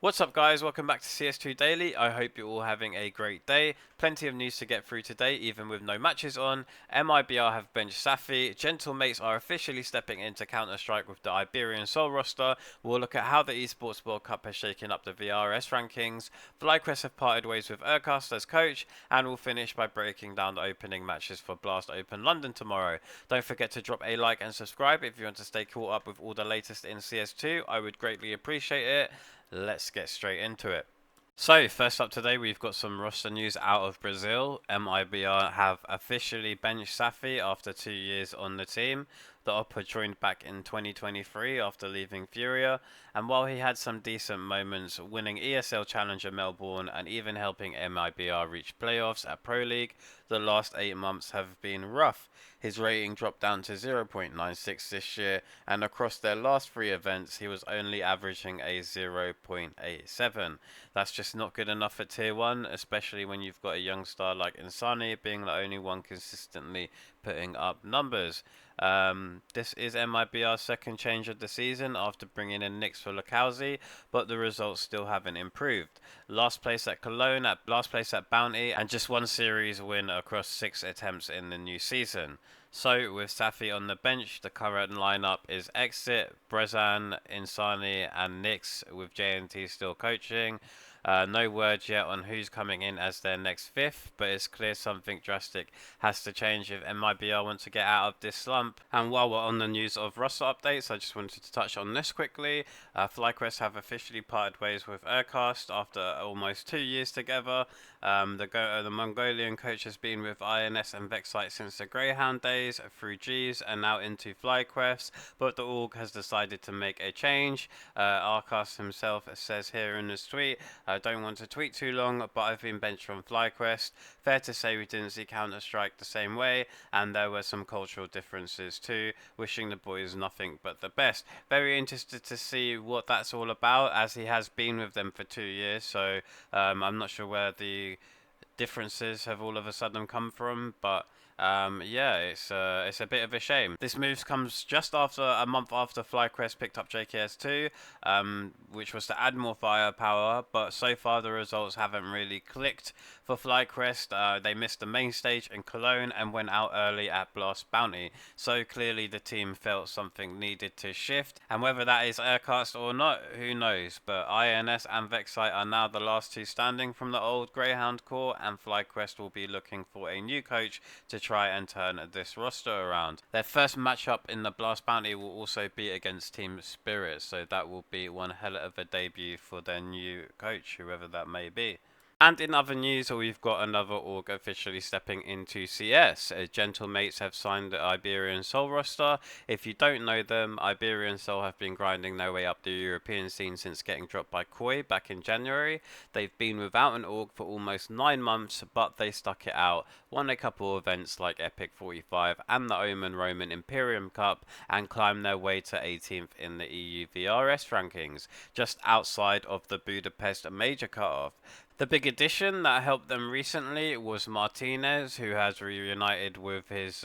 What's up guys, welcome back to CS2 Daily. I hope you're all having a great day. Plenty of news to get through today, even with no matches on. MIBR have benched SAFFEE. Gentlemates are officially stepping into Counter-Strike with the Iberian Soul roster. We'll look at how the Esports World Cup has shaken up the VRS rankings. FlyQuest have parted ways with erkaSt as coach. And we'll finish by breaking down the opening matches for Blast Open London tomorrow. Don't forget to drop a like and subscribe if you want to stay caught up with all the latest in CS2. I would greatly appreciate it. Let's get straight into it. So, first up today, we've got some roster news out of Brazil. MIBR have officially benched SAFFEE after 2 years on the team. The Oppa joined back in 2023 after leaving Furia, and while he had some decent moments winning ESL Challenger Melbourne and even helping MIBR reach playoffs at Pro League, the last 8 months have been rough. His rating dropped down to 0.96 this year, and across their last 3 events, he was only averaging a 0.87. That's just not good enough at Tier 1, especially when you've got a young star like Insani being the only one consistently putting up numbers. This is MIBR's second change of the season after bringing in Nix for Lacauzi, but the results still haven't improved. Last place at Cologne, last place at Bounty, and just 1 series win across 6 attempts in the new season. So, with SAFFEE on the bench, the current lineup is erkaSt, Brezan, Insani, and Nix, with JNT still coaching. No word yet on who's coming in as their next 5th, but it's clear something drastic has to change if MIBR want to get out of this slump. And while we're on the news of roster updates, I just wanted to touch on this quickly. FlyQuest have officially parted ways with erkaSt after almost 2 years together. The Mongolian coach has been with INS and Vexite since the Greyhound days, through G's and now into FlyQuest, but the org has decided to make a change. erkaSt himself says here in his tweet, I don't want to tweet too long, but I've been benched from FlyQuest. Fair to say we didn't see Counter-Strike the same way, and there were some cultural differences too. Wishing the boys nothing but the best. Very interested to see what that's all about, as he has been with them for 2 years, so I'm not sure where the differences have all of a sudden come from, but yeah, it's a bit of a shame. This move comes just after a month after FlyQuest picked up JKS2, which was to add more firepower, but so far the results haven't really clicked for FlyQuest. They missed the main stage in Cologne and went out early at Blast Bounty, so clearly the team felt something needed to shift, and whether that is erkaSt or not, who knows, but INS and Vexite are now the last 2 standing from the old Greyhound core, and FlyQuest will be looking for a new coach to try and turn this roster around. Their first matchup in the Blast Bounty will also be against Team Spirit, so that will be one hell of a debut for their new coach, whoever that may be. And in other news, we've got another org officially stepping into CS. Gentlemates have signed the Iberian Soul roster. If you don't know them, Iberian Soul have been grinding their way up the European scene since getting dropped by Koi back in January. They've been without an org for almost 9 months, but they stuck it out, won a couple of events like Epic 45 and the Omen Roman Imperium Cup, and climbed their way to 18th in the EU VRS rankings, just outside of the Budapest major cutoff. The big addition that helped them recently was Martinez, who has reunited with his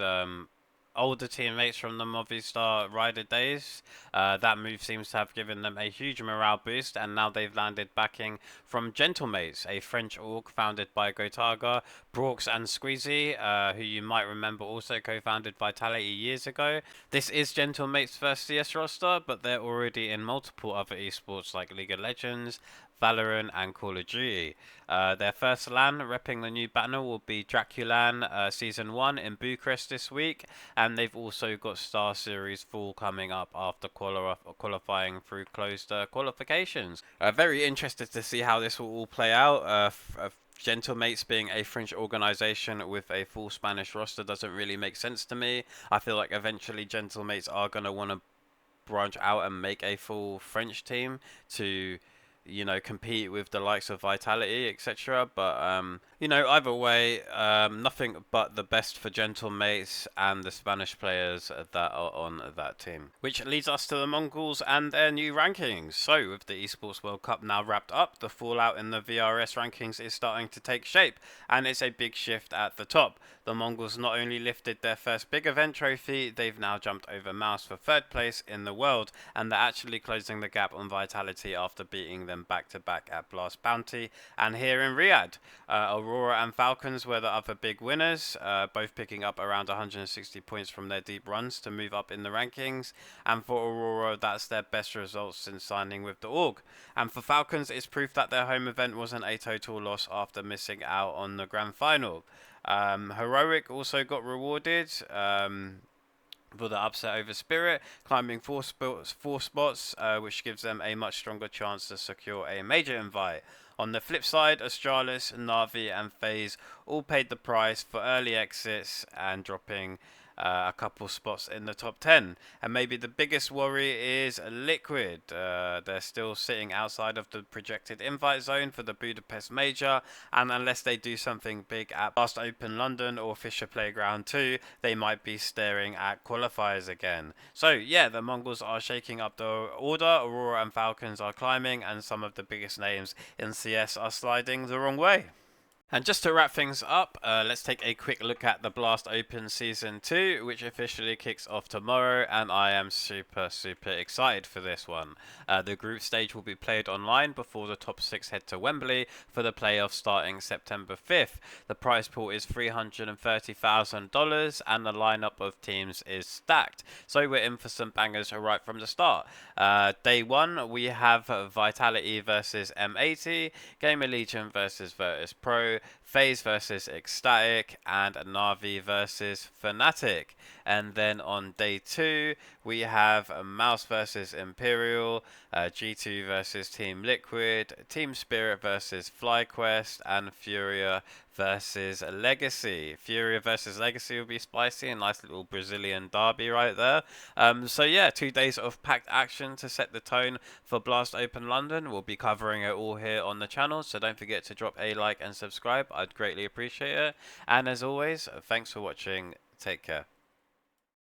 older teammates from the Movistar Rider days. That move seems to have given them a huge morale boost, and now they've landed backing from Gentlemates, a French org founded by Gotaga, Brooks and Squeezy, who you might remember also co-founded Vitality years ago. This is Gentlemates' first CS roster, but they're already in multiple other esports like League of Legends, Valorant and Call of Duty. Their first LAN repping the new banner will be Draculan Season 1 in Bucharest this week, and they've also got Star Series Fall coming up after qualifying through closed qualifications. Very interested to see how this will all play out. Gentlemates being a French organisation with a full Spanish roster doesn't really make sense to me. I feel like eventually Gentlemates are going to want to branch out and make a full French team to compete with the likes of Vitality, etc. But, either way, nothing but the best for Gentlemates and the Spanish players that are on that team. Which leads us to the Mongols and their new rankings. So, with the Esports World Cup now wrapped up, the fallout in the VRS rankings is starting to take shape, and it's a big shift at the top. The Mongols not only lifted their first big event trophy, they've now jumped over Mouse for 3rd place in the world, and they're actually closing the gap on Vitality after beating them them back-to-back at Blast Bounty and here in Riyadh. Aurora and Falcons were the other big winners, both picking up around 160 points from their deep runs to move up in the rankings. And for Aurora, that's their best results since signing with the org. And for Falcons, it's proof that their home event wasn't a total loss after missing out on the grand final. Heroic also got rewarded for the upset over Spirit, climbing four spots, which gives them a much stronger chance to secure a major invite. On the flip side, Astralis, Na'Vi and FaZe all paid the price for early exits and dropping a couple spots in the top 10. And maybe the biggest worry is Liquid. They're still sitting outside of the projected invite zone for the Budapest Major, and unless they do something big at Blast Open London or Fisher Playground 2, they might be staring at qualifiers again. So yeah, the Mongols are shaking up the order, Aurora and Falcons are climbing, and some of the biggest names in CS are sliding the wrong way. And just to wrap things up, let's take a quick look at the Blast Open Season 2, which officially kicks off tomorrow, and I am super excited for this one. The group stage will be played online before the top 6 head to Wembley for the playoffs starting September 5th. The prize pool is $330,000 and the lineup of teams is stacked, so we're in for some bangers right from the start. Day 1, we have Vitality versus M80, Gamer Legion versus Virtus Pro, FaZe versus Ecstatic, and Na'Vi versus Fnatic. And then on day 2, we have Mouse versus Imperial, G2 versus Team Liquid, Team Spirit versus FlyQuest, and Furia versus Legacy. Furia versus Legacy will be spicy, a nice little Brazilian derby right there. So yeah, 2 days of packed action to set the tone for Blast Open London. We'll be covering it all here on the channel, so don't forget to drop a like and subscribe. I'd greatly appreciate it. And as always, thanks for watching. Take care.